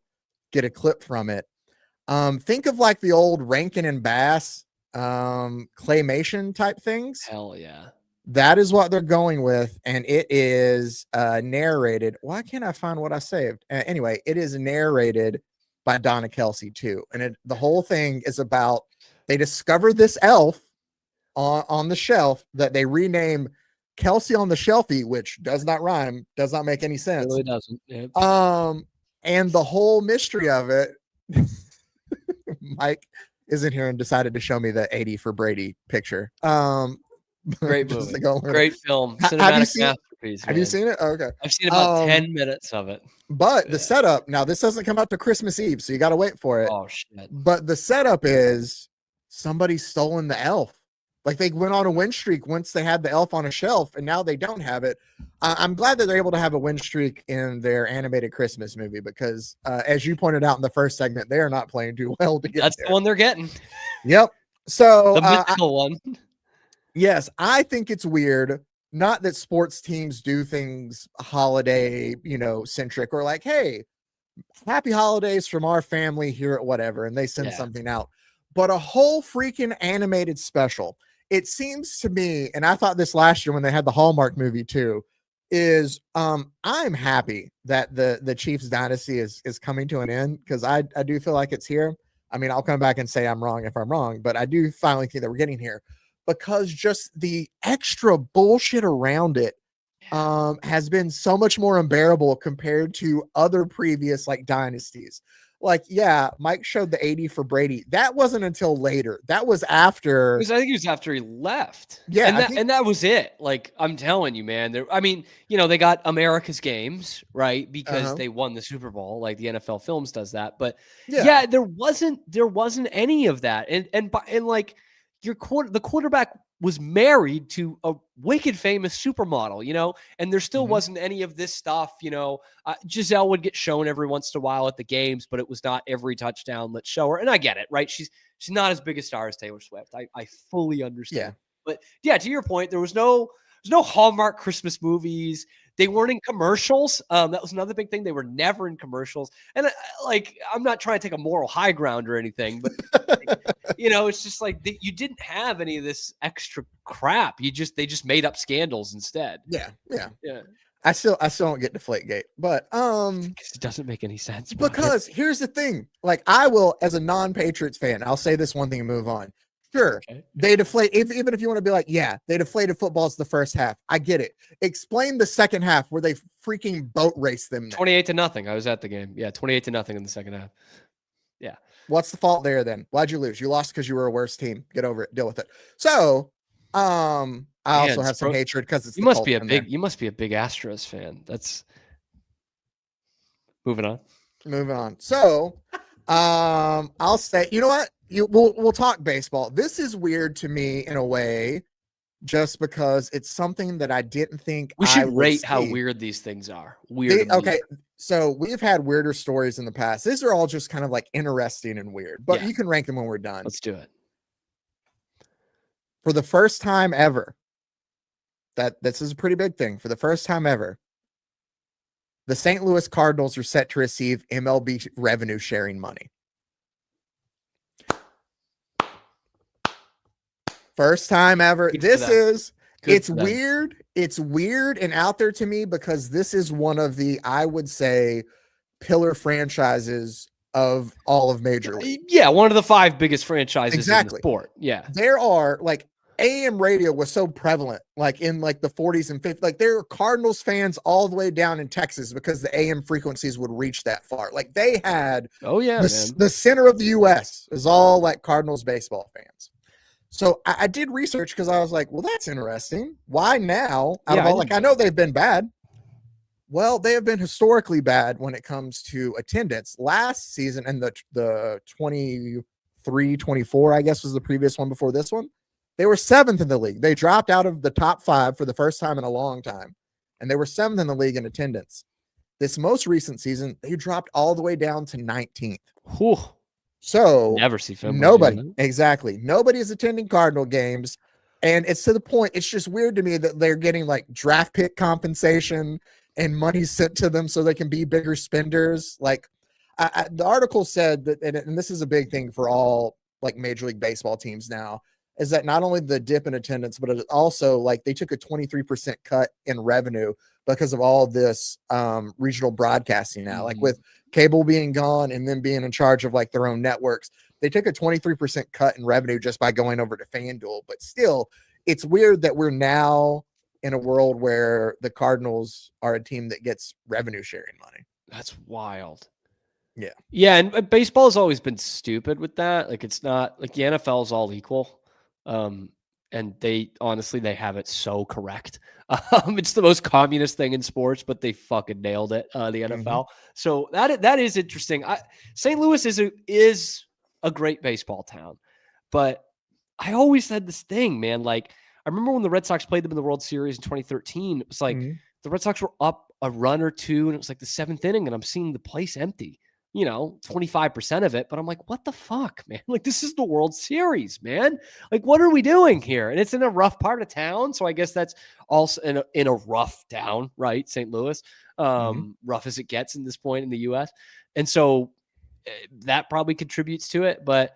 get a clip from it. Think of like the old Rankin and Bass claymation type things. Hell yeah. That is what they're going with, and it is narrated. Why can't I find what I saved? Anyway, it is narrated by Donna Kelsey too. And the whole thing is about, they discover this elf on the shelf that they rename Kelsey on the Shelfie, which does not rhyme, does not make any sense. It really doesn't. Yep. And the whole mystery of it, Mike isn't here and decided to show me the 80 for Brady picture. Great movie. Great film. Cinematic masterpiece. Have you seen it? Oh, okay. I've seen about 10 minutes of it. But the setup, now this doesn't come out to Christmas Eve, so you got to wait for it. Oh, shit. But the setup is somebody's stolen the elf. Like they went on a win streak once they had the elf on a shelf, and now they don't have it. I'm glad that they're able to have a win streak in their animated Christmas movie because, as you pointed out in the first segment, they are not playing too well to get That's there. the one they're getting. Yep. So the mythical one. Yes, I think it's weird. Not that sports teams do things holiday, centric, or like, hey, happy holidays from our family here at whatever, and they send something out. But a whole freaking animated special. It seems to me, and I thought this last year when they had the Hallmark movie too, is I'm happy that the Chiefs dynasty is coming to an end because I do feel like it's here. I mean, I'll come back and say I'm wrong if I'm wrong, but I do finally think that we're getting here because just the extra bullshit around it has been so much more unbearable compared to other previous like dynasties. Like, yeah, Mike showed the 80 for Brady. That wasn't until later. That was after. I think it was after he left. Yeah. And that was it. Like, I'm telling you, man. They got America's games, right? Because they won the Super Bowl. Like the NFL Films does that. But yeah, there wasn't any of that. And like the quarterback was married to a wicked famous supermodel, and there still wasn't any of this stuff, Giselle would get shown every once in a while at the games, but it was not every touchdown. Let's show her. And I get it, right? She's not as big a star as Taylor Swift. I fully understand. But yeah, to your point, there's no Hallmark Christmas movies. They weren't in commercials. That was another big thing. They were never in commercials. And I'm not trying to take a moral high ground or anything, but it's just like you didn't have any of this extra crap. They just made up scandals instead. Yeah. I still don't get Deflategate, but it doesn't make any sense. Because here's the thing: like I will, as a non-Patriots fan, I'll say this one thing and move on. Sure, they deflate. Even if you want to be like, yeah, they deflated footballs the first half. I get it. Explain the second half where they freaking boat raced them. 28-0. I was at the game. Yeah, 28-0 in the second half. Yeah. What's the fault there then? Why'd you lose? You lost because you were a worse team. Get over it. Deal with it. So, I also have some hatred because it's you must be a big Astros fan. That's moving on. So, I'll say, you know what? We'll talk baseball. This is weird to me in a way, just because it's something that I didn't think we should rate how weird these things are. Okay, so we've had weirder stories in the past. These are all just kind of like interesting and weird, but you can rank them when we're done. Let's do it. For the first time ever, this is a pretty big thing. For the first time ever, the St. Louis Cardinals are set to receive MLB revenue sharing money. First time ever. It's weird. It's weird and out there to me because this is one of the, I would say, pillar franchises of all of Major League. Yeah, one of the 5 biggest franchises in the sport. Yeah. There are like AM radio was so prevalent, like in like the 40s and 50s. Like there are Cardinals fans all the way down in Texas because the AM frequencies would reach that far. Like they had the center of the US is all like Cardinals baseball fans. So I did research because I was like, well, that's interesting. Why now? I know they've been bad. Well, they have been historically bad when it comes to attendance. Last season and the 23-24, I guess, was the previous one before this one. They were 7th in the league. They dropped out of the top 5 for the first time in a long time. And they were 7th in the league in attendance. This most recent season, they dropped all the way down to 19th. Whew. So never see film. Nobody is attending Cardinal games. And it's to the point, it's just weird to me that they're getting like draft pick compensation and money sent to them so they can be bigger spenders. Like the article said that, and this is a big thing for all like Major League Baseball teams now, is that not only the dip in attendance, but it also like they took a 23% cut in revenue because of all this regional broadcasting now, like with cable being gone and then being in charge of like their own networks. They took a 23% cut in revenue just by going over to FanDuel. But still, it's weird that we're now in a world where the Cardinals are a team that gets revenue sharing money. That's wild. Yeah. Yeah, and baseball has always been stupid with that. Like, it's not like the NFL is all equal. And they honestly, they have it so correct. It's the most communist thing in sports, but they fucking nailed it, the NFL. So that is interesting. St. Louis is a great baseball town, but I always said this thing, man. Like, I remember when the Red Sox played them in the World Series in 2013, it was like the Red Sox were up a run or two, and it was like the 7th inning, and I'm seeing the place empty. 25% of it, but I'm like, what the fuck, man? Like, this is the World Series, man. Like, what are we doing here? And it's in a rough part of town. So I guess that's also in a rough town, right? St. Louis, rough as it gets in this point in the US. And so that probably contributes to it. But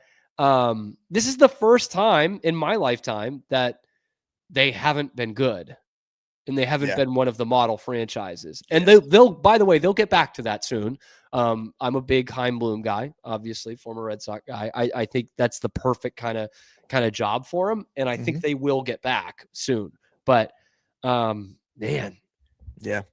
this is the first time in my lifetime that they haven't been good. And they haven't been one of the model franchises. And they'll, by the way, they'll get back to that soon. I'm a big Chaim Bloom guy, obviously, former Red Sox guy. I think that's the perfect kind of job for him. And I think they will get back soon. But man. Yeah.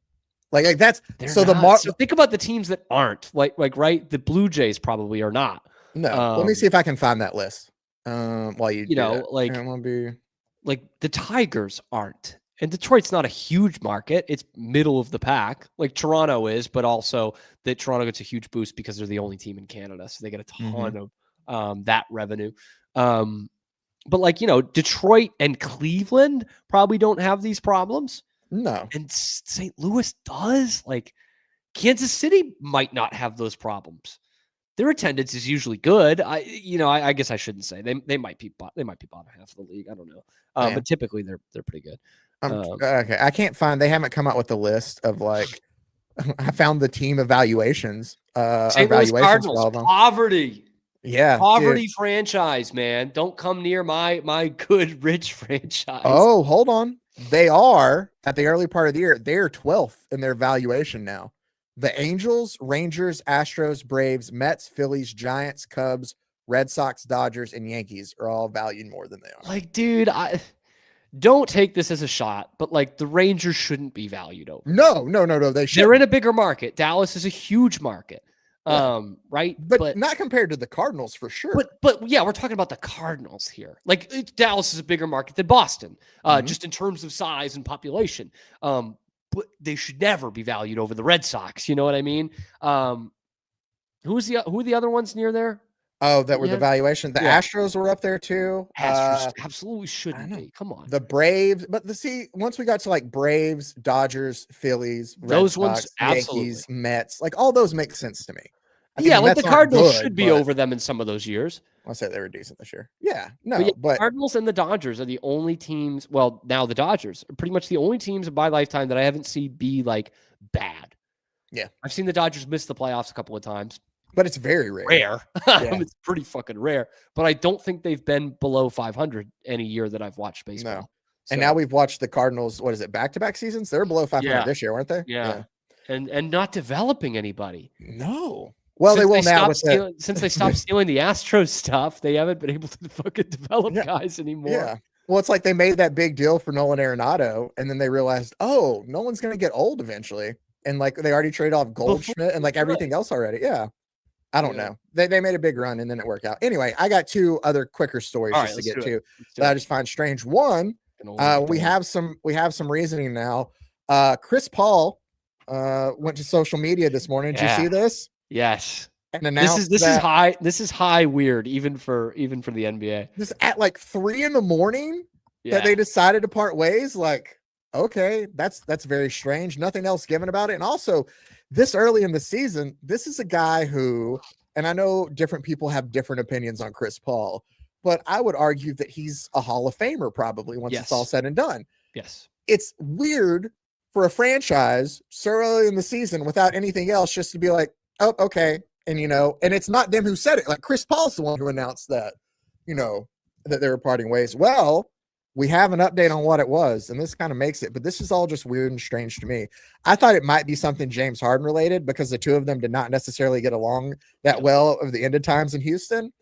Like that's so so think about the teams that aren't like right. The Blue Jays probably are not. No. Let me see if I can find that list. While you know, like the Tigers aren't. And Detroit's not a huge market. It's middle of the pack, like Toronto is, but also that Toronto gets a huge boost because they're the only team in Canada. So they get a ton of that revenue. But Detroit and Cleveland probably don't have these problems. No. And St. Louis does. Like, Kansas City might not have those problems. Their attendance is usually good. I guess I shouldn't say they might be bottom half of the league. I don't know. But typically they're pretty good. Okay, I can't find. They haven't come out with a list of like. I found the team evaluations. St. Louis Cardinals, poverty. Yeah, poverty franchise, man. Don't come near my good rich franchise. Oh, hold on. They are at the early part of the year. They're 12th in their valuation now. The Angels, Rangers, Astros, Braves, Mets, Phillies, Giants, Cubs, Red Sox, Dodgers, and Yankees are all valued more than they are. Like, dude, don't take this as a shot, but like the Rangers shouldn't be valued over. No. They should. They're in a bigger market. Dallas is a huge market. Right. But not compared to the Cardinals for sure. But yeah, we're talking about the Cardinals here. Like Dallas is a bigger market than Boston, just in terms of size and population. But they should never be valued over the Red Sox. You know what I mean? Who are the other ones near there? Oh, that were the valuation. The Astros were up there too. Astros absolutely shouldn't be. Come on. The Braves, but once we got to like Braves, Dodgers, Phillies, Red Sox, Yankees, Mets, like all those make sense to me. Like the Cardinals should be over them in some of those years. I'll say they were decent this year. Yeah, but the Cardinals and the Dodgers are the only teams. Well, now the Dodgers are pretty much the only teams in my lifetime that I haven't seen be like bad. Yeah, I've seen the Dodgers miss the playoffs a couple of times. But it's very rare. It's pretty fucking rare. But I don't think they've been below 500 any year that I've watched baseball. No. So, and now we've watched the Cardinals, what is it, back-to-back seasons? They were below 500 this year, weren't they? Yeah. And not developing anybody. No. Well, they will now. Since they stopped stealing the Astros stuff, they haven't been able to fucking develop guys anymore. Yeah. Well, it's like they made that big deal for Nolan Arenado, and then they realized, oh, Nolan's going to get old eventually. And like they already traded off Goldschmidt and like everything else already. Yeah. I don't know. They made a big run and then it worked out. Anyway, I got two other quicker stories just to get to that I just find strange. One, we have some reasoning now. Chris Paul went to social media this morning. Did you see this? Yes. And announced this is high weird even for the NBA. This at like 3 a.m. that they decided to part ways. Like, okay, that's very strange. Nothing else given about it. And also, this early in the season, this is a guy who, and I know different people have different opinions on Chris Paul, but I would argue that he's a Hall of Famer probably once it's all said and done. Yes. It's weird for a franchise so early in the season without anything else just to be like, oh, okay. And, and it's not them who said it. Like Chris Paul's the one who announced that, that they were parting ways. Well, we have an update on what it was, and this kind of makes it, but this is all just weird and strange to me. I thought it might be something James Harden related because the two of them did not necessarily get along that well of the end of times in Houston,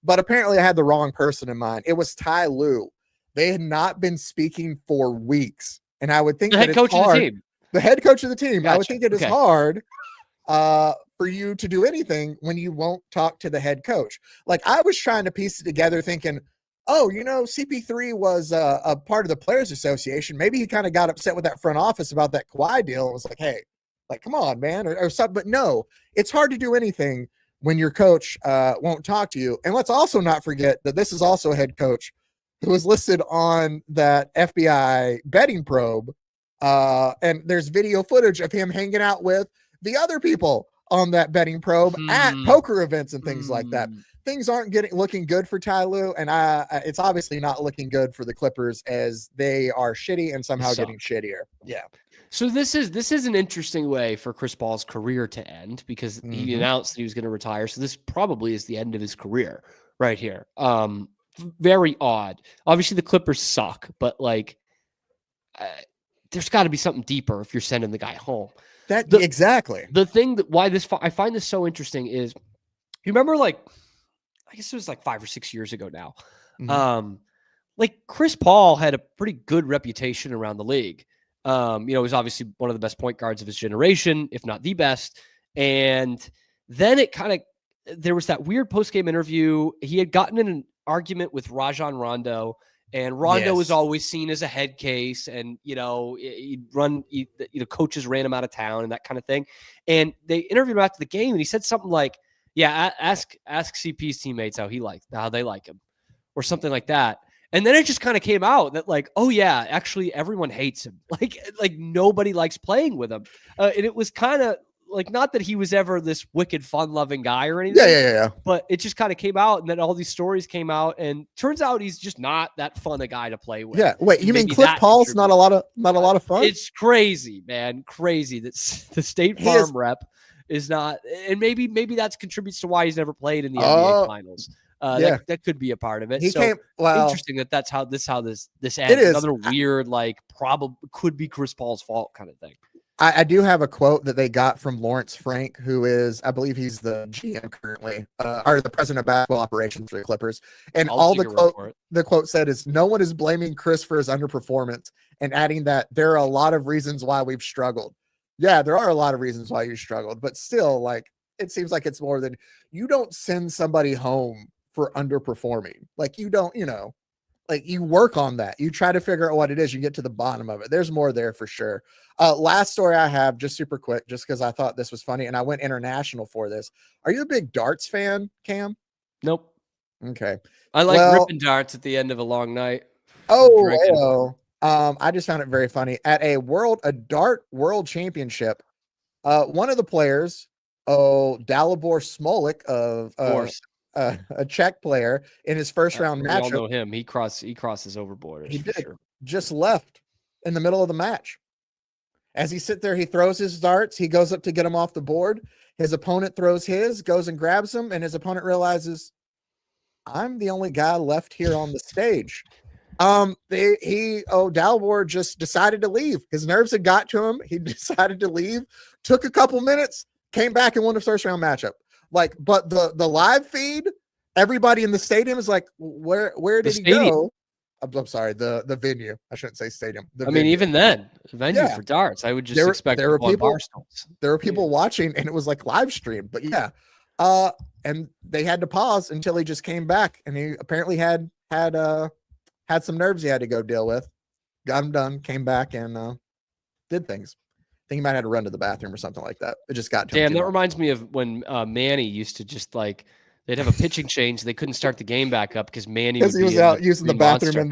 but apparently I had the wrong person in mind. It was Ty Lue. They had not been speaking for weeks, and I would think the that head coach of the team. The head coach of the team. Gotcha. I would think it is hard for you to do anything when you won't talk to the head coach. Like, I was trying to piece it together thinking, oh, CP3 was a part of the Players Association. Maybe he kind of got upset with that front office about that Kawhi deal and was like, hey, like, come on, man, or something. But no, it's hard to do anything when your coach won't talk to you. And let's also not forget that this is also a head coach who was listed on that FBI betting probe. And there's video footage of him hanging out with the other people on that betting probe at poker events and things like that. Things aren't looking good for Ty Lue, and it's obviously not looking good for the Clippers as they are shitty and somehow getting shittier. Yeah. So this is an interesting way for Chris Paul's career to end because he announced that he was going to retire. So this probably is the end of his career right here. Very odd. Obviously the Clippers suck, but like there's got to be something deeper if you're sending the guy home. Exactly. The thing that I find this so interesting is, you remember, like, I guess it was like 5 or 6 years ago now. Like Chris Paul had a pretty good reputation around the league. He was obviously one of the best point guards of his generation, if not the best. And then there was that weird post-game interview. He had gotten in an argument with Rajon Rondo, and Rondo was always seen as a head case, and coaches ran him out of town and that kind of thing. And they interviewed him after the game, and he said something like, "Yeah, ask CP's teammates how they like him," or something like that. And then it just kind of came out that, like, oh yeah, actually everyone hates him. Like nobody likes playing with him. And it was kind of like, not that he was ever this wicked fun-loving guy or anything. Yeah. But it just kind of came out, and then all these stories came out, and turns out he's just not that fun a guy to play with. Yeah. Wait, you mean Cliff Paul's not a lot of fun? It's crazy, man. Crazy that the State Farm rep is not, and maybe that contributes to why he's never played in the NBA Finals. That could be a part of it. Interesting that's how this ends. It is another weird, like, probably could be Chris Paul's fault kind of thing. I do have a quote that they got from Lawrence Frank, who is, I believe he's the GM currently, or the president of basketball operations for the Clippers. And the quote said is, "No one is blaming Chris for his underperformance," and adding that there are a lot of reasons why we've struggled. Yeah, there are a lot of reasons why you struggled, but still, like, it seems like it's more than, you don't send somebody home for underperforming. Like, you don't, like, you work on that. You try to figure out what it is. You get to the bottom of it. There's more there for sure. Last story I have, just super quick, just because I thought this was funny, and I went international for this. Are you a big darts fan, Cam? Nope. Okay. I like ripping darts at the end of a long night. I just found it very funny. At a dart world championship, one of the players, Dalibor Smolik of course. A Czech player, in his first round match. We all know him. He crosses over borders. He did. Sure. Just left in the middle of the match. As he sits there, he throws his darts. He goes up to get him off the board. His opponent throws his, goes and grabs him, and his opponent realizes, I'm the only guy left here on the stage. Dalibor just decided to leave. His nerves had got to him. He decided to leave. Took a couple minutes, came back and won the first round matchup. Like, but the live feed, everybody in the stadium is like, where did he go? I'm sorry, the venue. I shouldn't say stadium. Mean, even then, the venue for darts, I would just expect there were people watching, and it was like live stream. But yeah, and they had to pause until he just came back, and he apparently had some nerves he had to go deal with. Got him done, came back, and did things. I think he might have had to run to the bathroom or something like that. It just got to him. Damn, that reminds me of when Manny used to just, like, they'd have a pitching change. They couldn't start the game back up because Manny was out using the bathroom and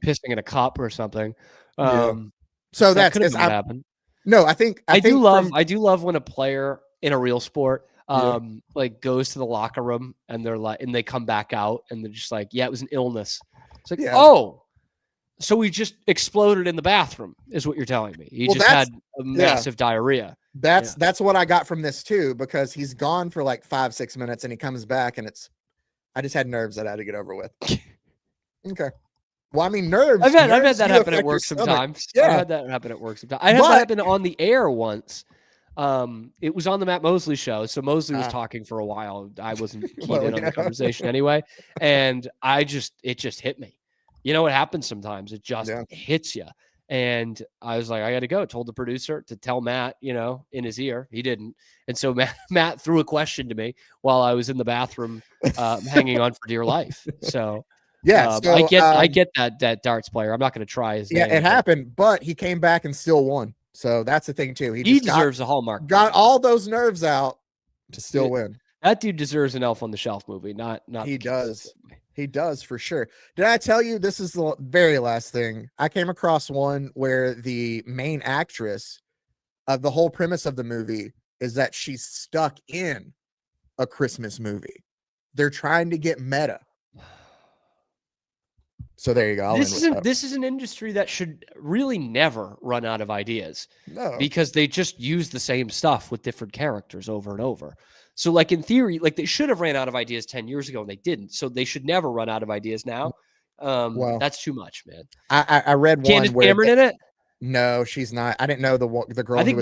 pissing in a cup or something. So that could have happened. No, I think I do love when a player in a real sport like goes to the locker room and they're like, and they come back out and they're just like, yeah, it was an illness. It's like, so he just exploded in the bathroom, is what you're telling me. He just had a massive diarrhea. That's what I got from this too, because he's gone for like 5-6 minutes and he comes back and I just had nerves that I had to get over with. Okay. Well, I mean, nerves. I've had nerves that do happen at affect your work stomach. sometimes. Yeah. I've had that happen at work sometimes. I had that happen on the air once. It was on the Matt Mosley show. So Mosley was talking for a while. I wasn't keyed in on the conversation anyway. And it just hit me. You know what happens sometimes? It just hits you. And I was like, I got to go. Told the producer to tell Matt, in his ear. He didn't. And so Matt threw a question to me while I was in the bathroom, hanging on for dear life. So yeah, I get that darts player. I'm not going to try his name. It happened, but he came back and still won. So that's the thing too. He deserves a Hallmark. Got all those nerves out to still win. That dude deserves an Elf on the Shelf movie. Not he does. He does for sure. Did I tell you this is the very last thing? I came across one where the main actress of the whole premise of the movie is that she's stuck in a Christmas movie. They're trying to get meta. So there you go. This is an industry that should really never run out of ideas. No. Because they just use the same stuff with different characters over and over. So like in theory, like they should have ran out of ideas 10 years ago and they didn't. So they should never run out of ideas now. Well, that's too much, man. I read one Candace where Cameron in it? No, she's not. I didn't know the girl. I think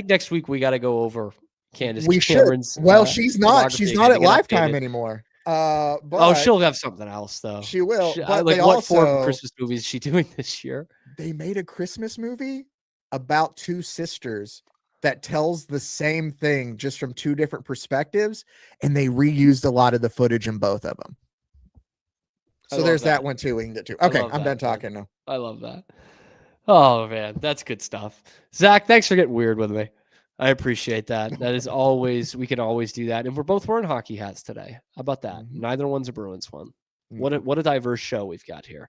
next week we got to go over Candace Cameron's. Well, she's not at Lifetime anymore. But she'll have something else though. She will. But what form of Christmas movie is she doing this year? They made a Christmas movie about two sisters that tells the same thing just from two different perspectives, and they reused a lot of the footage in both of them. So there's that one too. We can get to. Okay, I'm done talking now. I love that. Oh man, that's good stuff. Zach, thanks for getting weird with me. I appreciate that. That is always, we can always do that. And we're both wearing hockey hats today. How about that? Neither one's a Bruins one. What a diverse show we've got here.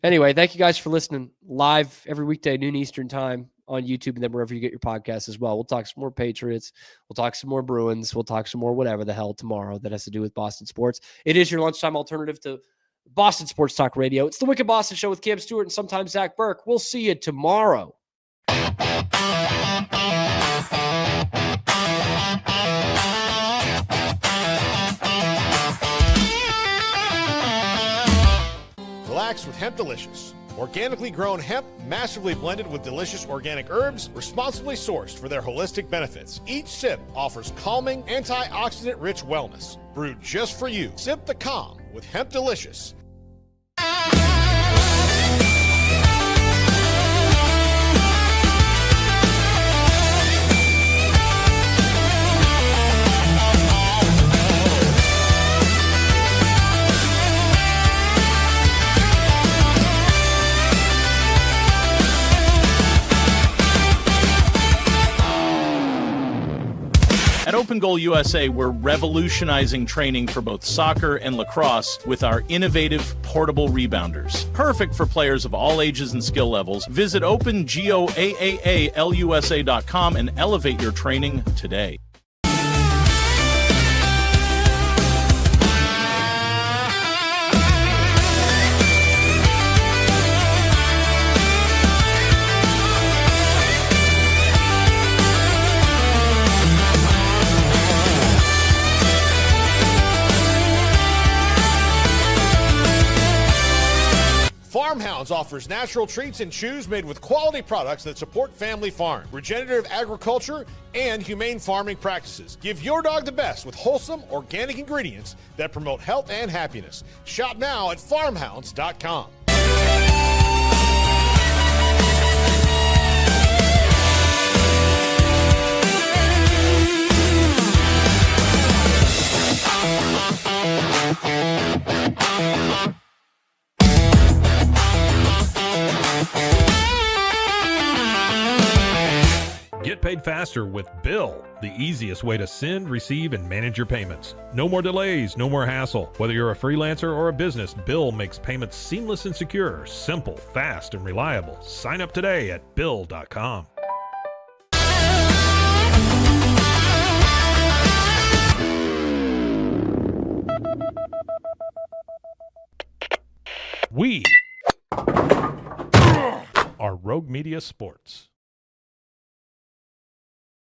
Anyway, thank you guys for listening live every weekday, noon Eastern time on YouTube, and then wherever you get your podcasts as well. We'll talk some more Patriots. We'll talk some more Bruins. We'll talk some more whatever the hell tomorrow that has to do with Boston sports. It is your lunchtime alternative to Boston Sports Talk Radio. It's the Wicked Boston Show with Cam Stewart and sometimes Zach Burke. We'll see you tomorrow. Relax with Hemp Delicious. Organically grown hemp, massively blended with delicious organic herbs, responsibly sourced for their holistic benefits. Each sip offers calming, antioxidant-rich wellness. Brewed just for you. Sip the calm with Hemp Delicious. At Open Goal USA, we're revolutionizing training for both soccer and lacrosse with our innovative portable rebounders. Perfect for players of all ages and skill levels. Visit OpenGOAAALUSA.com and elevate your training today. Farmhounds offers natural treats and chews made with quality products that support family farm, regenerative agriculture, and humane farming practices. Give your dog the best with wholesome, organic ingredients that promote health and happiness. Shop now at farmhounds.com. Get paid faster with Bill, the easiest way to send, receive, and manage your payments. No more delays, no more hassle. Whether you're a freelancer or a business, Bill makes payments seamless and secure, simple, fast, and reliable. Sign up today at Bill.com. We are Rogue Media Sports.